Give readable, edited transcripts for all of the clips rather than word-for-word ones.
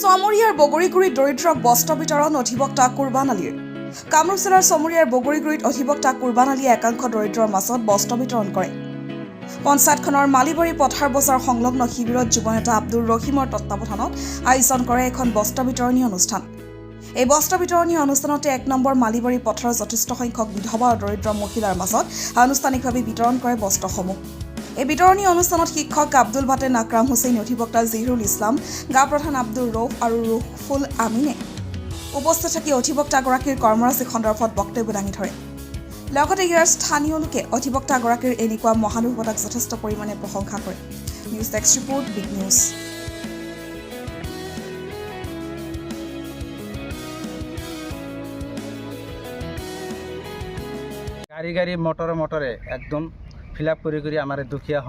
চমৰীয়াৰ বগৰীগুৰিত দৰিদ্ৰক বস্ত্ৰ বিতৰণ অধিবক্তা কুৰবান আলীৰ। কামৰূপ জিলাৰ চমৰীয়াৰ বগৰীগুৰিত অধিবক্তা কুৰবান আলীয়ে একাংশ দৰিদ্ৰৰ মাজত বস্ত্ৰ বিতৰণ কৰে। পঞ্চায়তখনৰ মালিবাৰী পথাৰ বজাৰ সংলগ্ন শিবিৰত যুৱনেতা আব্দুৰ ৰহিমৰ তত্বাৱধানত আয়োজন কৰে এখন বস্ত্ৰ বিতৰণী অনুষ্ঠান। এই বস্ত্ৰ বিতৰণী অনুষ্ঠানতে ১ নম্বৰ মালিবাৰী পথাৰৰ যথেষ্ট সংখ্যক বিধৱা আৰু দৰিদ্ৰ মহিলাৰ মাজত আনুষ্ঠানিকভাৱে বিতৰণ কৰে বস্ত্ৰসমূহ। এই বিতৰণী অনুষ্ঠানত শিক্ষক আব্দুল বাটেন আকৰাম হুছেইন, অধিবক্তা জিহৰুল ইছলাম, গাঁও প্ৰধান আব্দুৰ ৰৌফ আৰু ৰুফুল আমিনে উপস্থিত থাকি অধিবক্তাগৰাকীৰ কৰ্মৰাজি সন্দৰ্ভত বক্তব্য দাঙি ধৰে। লগতে ইয়াৰ স্থানীয় লোকে অধিবক্তাগৰাকীৰ এনেকুৱা মহানুভৱতাক যথেষ্ট পৰিমাণে প্ৰশংসা কৰে। News desk report, big news. গাড়ী মটৰে একদম ফিল আপ কৰি আমাৰ দুখীয়া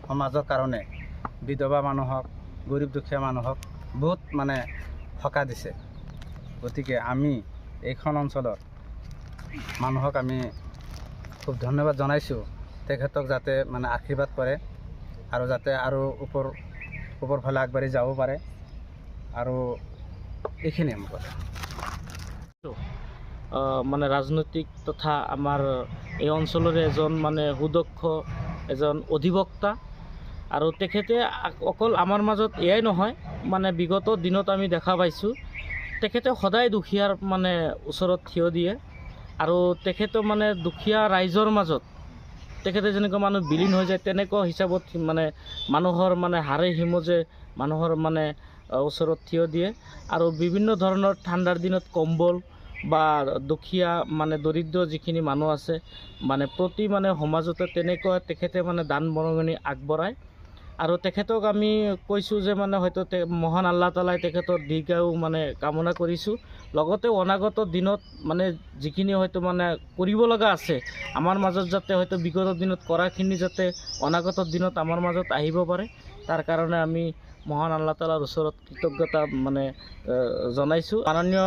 সমাজৰ কাৰণে বিধৱা মানুহক, গৰীব দুখীয়া মানুহক বহুত সকাহ দিছে। গতিকে আমি এইখন অঞ্চলৰ মানুহক আমি খুব ধন্যবাদ জনাইছোঁ। তেখেতক যাতে আশীৰ্বাদ কৰে আৰু যাতে আৰু ওপৰ ফালে আগবাঢ়ি যাব পাৰে। আৰু এইখিনিয়ে মোৰ কথা। ৰাজনৈতিক তথা আমাৰ এই অঞ্চলৰে এজন সুদক্ষ এজন অধিবক্তা, আৰু তেখেতে অকল আমাৰ মাজত এয়াই নহয়, বিগত দিনত আমি দেখা পাইছোঁ তেখেতে সদায় দুখীয়াৰ ওচৰত থিয় দিয়ে। আৰু তেখেতে দুখীয়া ৰাইজৰ মাজত তেখেতে যেনেকুৱা মানুহ বিলীন হৈ যায়, তেনেকুৱা হিচাপত মানুহৰ হাড়ে হিমজে মানুহৰ ওচৰত থিয় দিয়ে। আৰু বিভিন্ন ধৰণৰ ঠাণ্ডাৰ দিনত কম্বল বা দুখীয়া দৰিদ্ৰ যিখিনি মানুহ আছে প্ৰতি সমাজতে তেনেকুৱা তেখেতে দান বৰঙণি আগবঢ়ায়। আৰু তেখেতক আমি কৈছোঁ যে হয়তো মহান আল্লাহ তালাই তেখেতৰ দীৰ্ঘায়ু কামনা কৰিছোঁ। লগতে অনাগত দিনত যিখিনি হয়তো কৰিব লগা আছে আমাৰ মাজত, যাতে হয়তো বিগত দিনত কৰাখিনি যাতে অনাগত দিনত আমাৰ মাজত আহিব পাৰে, তাৰ কাৰণে আমি মহান আল্লাহ তালাৰ ওচৰত কৃতজ্ঞতা জনাইছোঁ। মাননীয়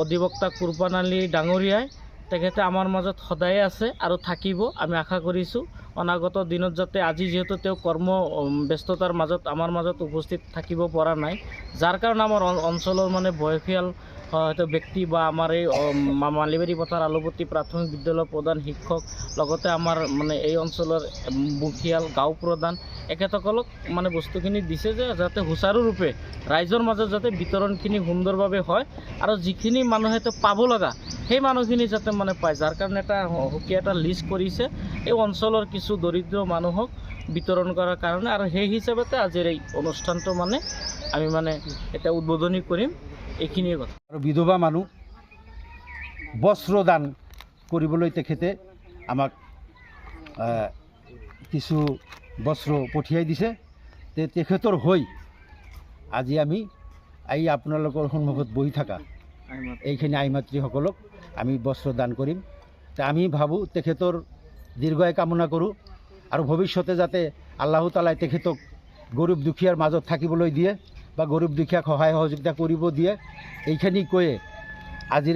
অধিবক্তা কুৰবান আলী ডাঙৰীয়াই তেখেতে আমাৰ মাজত সদায়ে আছে আৰু থাকিব। আমি আশা কৰিছোঁ অনাগত দিনত যাতে, আজি যিহেতু তেওঁ কৰ্ম ব্যস্ততাৰ মাজত আমাৰ মাজত উপস্থিত থাকিব পৰা নাই, যাৰ কাৰণে আমাৰ অঞ্চলৰ বয়সীয়াল হয়তো ব্যক্তি বা আমাৰ এই মালিবাৰী পথাৰ আলুপট্টি প্ৰাথমিক বিদ্যালয়ৰ প্ৰধান শিক্ষক, লগতে আমাৰ এই অঞ্চলৰ মুখিয়াল গাঁও প্ৰধান, এখেতসকলক বস্তুখিনি দিছে যে যাতে সুচাৰুৰূপে ৰাইজৰ মাজত যাতে বিতৰণখিনি সুন্দৰভাৱে হয় আৰু যিখিনি মানুহে পাব লগা সেই মানুহখিনি যাতে পায়, যাৰ কাৰণে এটা সুকীয়া এটা লিষ্ট কৰিছে এই অঞ্চলৰ কিছু দৰিদ্ৰ মানুহক বিতৰণ কৰাৰ কাৰণে। আৰু সেই হিচাপতে আজিৰ এই অনুষ্ঠানটো আমি এতিয়া উদ্বোধনী কৰিম। এইখিনিয়ে কথা। আৰু বিধৱা মানুহ বস্ত্ৰ দান কৰিবলৈ তেখেতে আমাক কিছু বস্ত্ৰ পঠিয়াই দিছে। তেখেতৰ হৈ আজি আমি এই আপোনালোকৰ সন্মুখত বহি থকা এইখিনি আই মাতৃসকলক আমি বস্ত্ৰ দান কৰিম। আমি ভাবোঁ তেখেতৰ দীৰ্ঘায়ু কামনা কৰোঁ আৰু ভৱিষ্যতে যাতে আল্লাহ তালাই তেখেতক গৰীব দুখীয়াৰ মাজত থাকিবলৈ দিয়ে বা গৰীব দুখীয়াক সহায় সহযোগিতা কৰিব দিয়ে। এইখিনি কৈয়ে আজিৰ